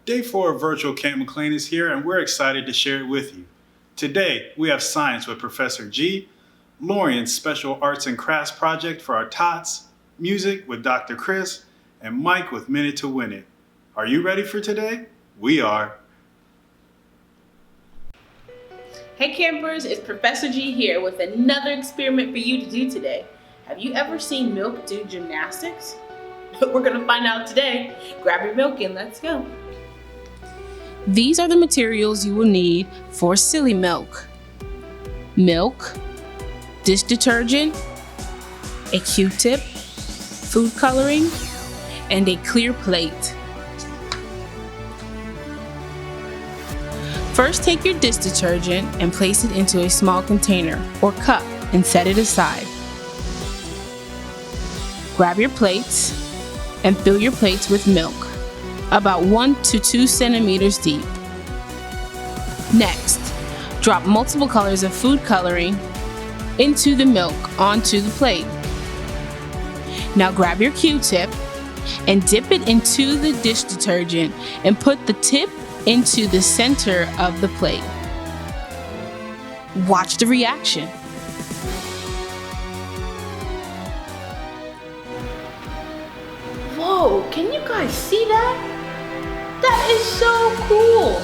Day 4 of Virtual Camp McLean is here, and we're excited to share it with you. Today, we have science with Professor G, Lorian's special arts and crafts project for our tots, music with Dr. Chris, and Mike with Minute to Win It. Are you ready for today? We are. Hey campers, it's Professor G here with another experiment for you to do today. Have you ever seen milk do gymnastics? We're gonna find out today. Grab your milk and let's go. These are the materials you will need for silly milk. Milk, dish detergent, a Q-tip, food coloring, and a clear plate. First, take your dish detergent and place it into a small container or cup and set it aside. Grab your plates and fill your plates with milk, about 1 to 2 centimeters deep. Next, drop multiple colors of food coloring into the milk onto the plate. Now grab your Q-tip and dip it into the dish detergent and put the tip into the center of the plate. Watch the reaction. Whoa, can you guys see that? That is so cool.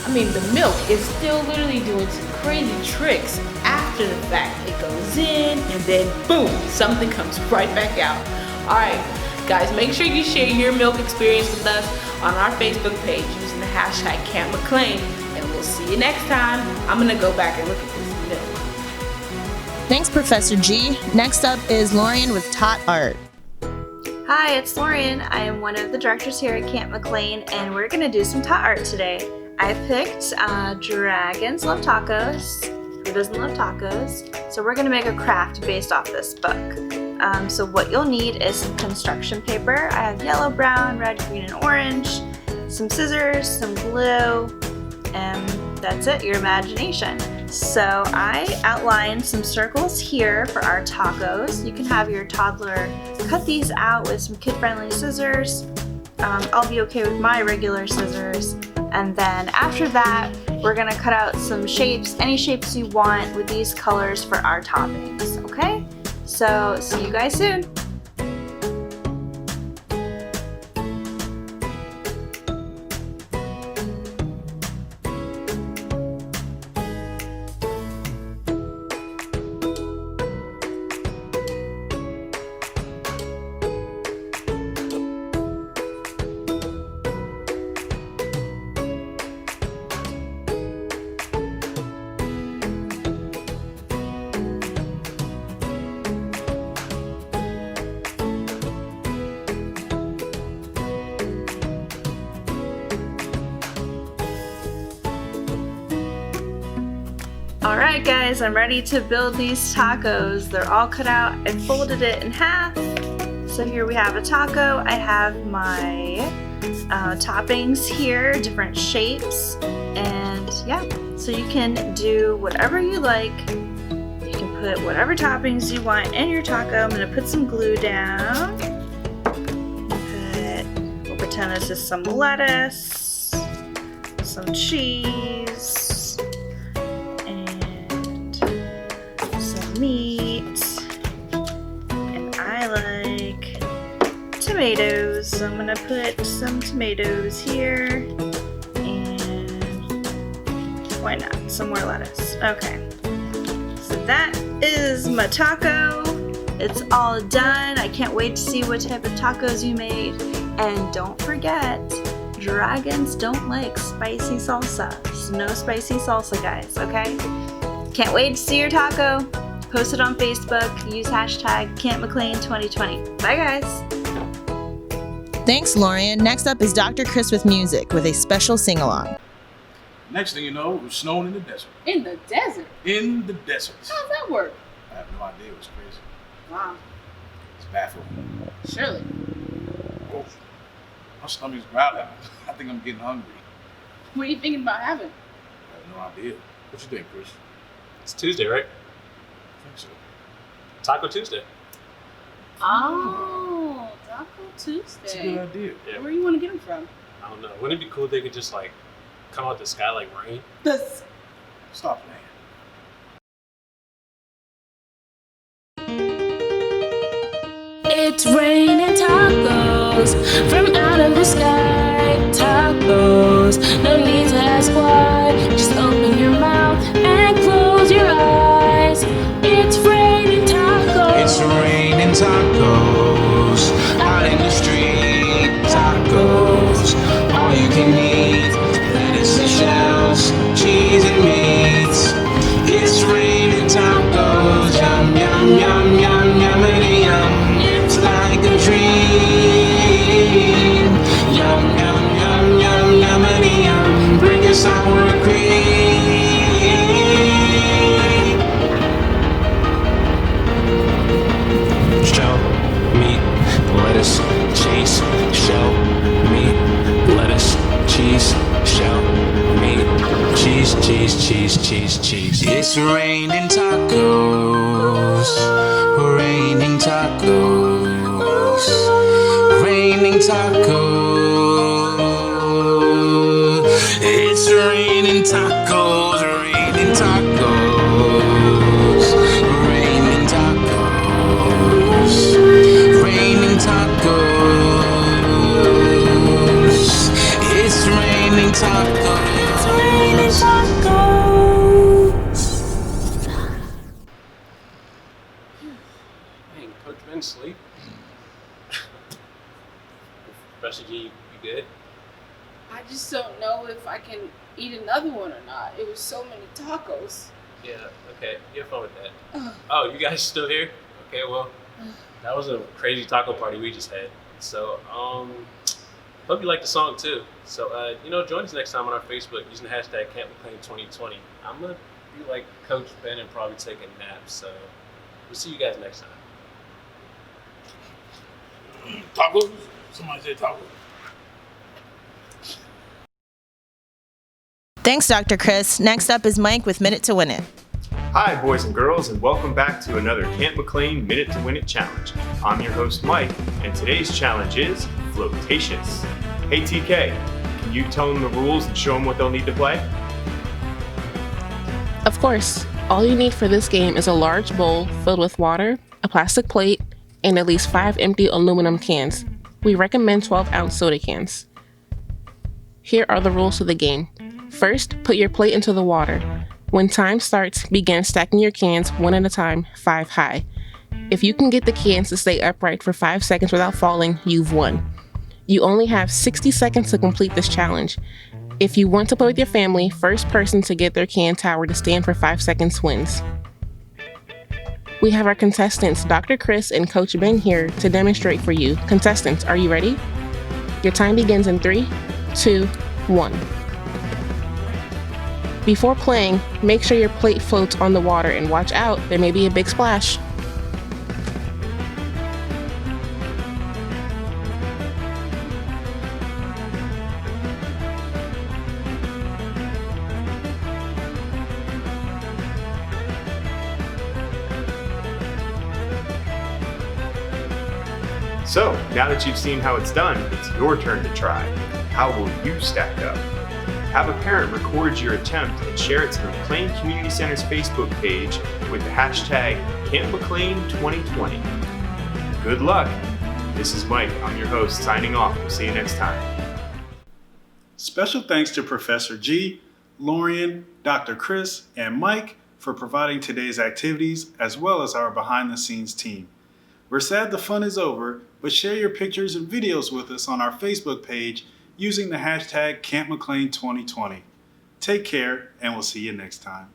I mean, the milk is still literally doing some crazy tricks after the fact. It goes in and then boom, something comes right back out. All right, guys, make sure you share your milk experience with us on our Facebook page using the hashtag Camp McLean, and we'll see you next time. I'm gonna go back and look at this milk. Thanks, Professor G. Next up is Lorian with Tot Art. Hi, it's Lorian. I am one of the directors here at Camp McLean, and we're gonna do some tot art today. I picked Dragons Love Tacos. Who doesn't love tacos? So we're gonna make a craft based off this book. So what you'll need is some construction paper. I have yellow, brown, red, green, and orange, some scissors, some glue, and that's it, your imagination. So I outlined some circles here for our tacos. You can have your toddler cut these out with some kid-friendly scissors. I'll be okay with my regular scissors. And then after that, we're gonna cut out some shapes, any shapes you want with these colors for our toppings, okay? So see you guys soon. Alright guys, I'm ready to build these tacos. They're all cut out. I folded it in half. So here we have a taco. I have my toppings here, different shapes. And yeah, so you can do whatever you like. You can put whatever toppings you want in your taco. I'm going to put some glue down. We'll pretend this is some lettuce, some cheese, meat, and I like tomatoes, so I'm gonna put some tomatoes here, and why not, some more lettuce. Okay, so that is my taco. It's all done. I can't wait to see what type of tacos you made, and don't forget, dragons don't like spicy salsa, so no spicy salsa, guys, okay? Can't wait to see your taco. Post it on Facebook, use hashtag Camp McLean 2020. Bye guys. Thanks, Lorian. Next up is Dr. Chris with music with a special sing-along. Next thing you know, it was snowing in the desert. In the desert? In the desert. How's that work? I have no idea. It was crazy. Wow. It's baffling. Surely. Oh, my stomach's growling. I think I'm getting hungry. What are you thinking about having? I have no idea. What you think, Chris? It's Tuesday, right? I think so. Taco Tuesday. Oh, Taco Tuesday. That's a good idea. Yeah. Where do you want to get them from? I don't know. Wouldn't it be cool if they could just like come out the sky like rain? Stop playing. It's raining tacos from out of the sky. Tacos, no need to ask why. Just open your mouth and close your eyes. It's raining tacos. It's raining tacos out in the street. Tacos, all you can eat. Lettuce and shells, cheese and meats. It's raining tacos. Yum, yum, yum, yum, yummity yum. It's like a dream. Yum, yum, yum, yum, yummity yum. Bring your sour cream. Shell, meat, lettuce, cheese. Shell, meat, lettuce, cheese. Shell, meat, cheese, cheese, cheese, cheese, cheese. It's raining tacos, raining tacos, raining tacos. It's raining tacos, raining tacos, raining tacos, raining tacos. It's raining tacos. It's raining tacos. Dang, Coach Ben sleep. Professor G, you good? I just don't know if I can eat another one or not. It was so many tacos. Yeah, okay. You have fun with that. Oh, you guys still here? Okay, well, that was a crazy taco party we just had. So, hope you like the song too. So, join us next time on our Facebook using the hashtag Camp McLean 2020. I'm gonna be like Coach Ben and probably take a nap. So, we'll see you guys next time. Tacos? Somebody said tacos. Thanks, Dr. Chris. Next up is Mike with Minute to Win It. Hi, boys and girls, and welcome back to another Camp McLean Minute to Win It challenge. I'm your host, Mike, and today's challenge is Floatacious. Hey, TK, can you tell them the rules and show them what they'll need to play? Of course, all you need for this game is a large bowl filled with water, a plastic plate, and at least 5 empty aluminum cans. We recommend 12-ounce soda cans. Here are the rules to the game. First, put your plate into the water. When time starts, begin stacking your cans one at a time, 5 high. If you can get the cans to stay upright for 5 seconds without falling, you've won. You only have 60 seconds to complete this challenge. If you want to play with your family, first person to get their can tower to stand for 5 seconds wins. We have our contestants, Dr. Chris and Coach Ben, here to demonstrate for you. Contestants, are you ready? Your time begins in 3, 2, 1. Before playing, make sure your plate floats on the water and watch out, there may be a big splash. So, now that you've seen how it's done, it's your turn to try. How will you stack up? Have a parent record your attempt and share it to the McLean Community Center's Facebook page with the hashtag CampMcLean2020. Good luck! This is Mike, I'm your host, signing off. We'll see you next time. Special thanks to Professor G, Lorian, Dr. Chris, and Mike for providing today's activities, as well as our behind-the-scenes team. We're sad the fun is over, but share your pictures and videos with us on our Facebook page using the hashtag CampMcLean2020. Take care, and we'll see you next time.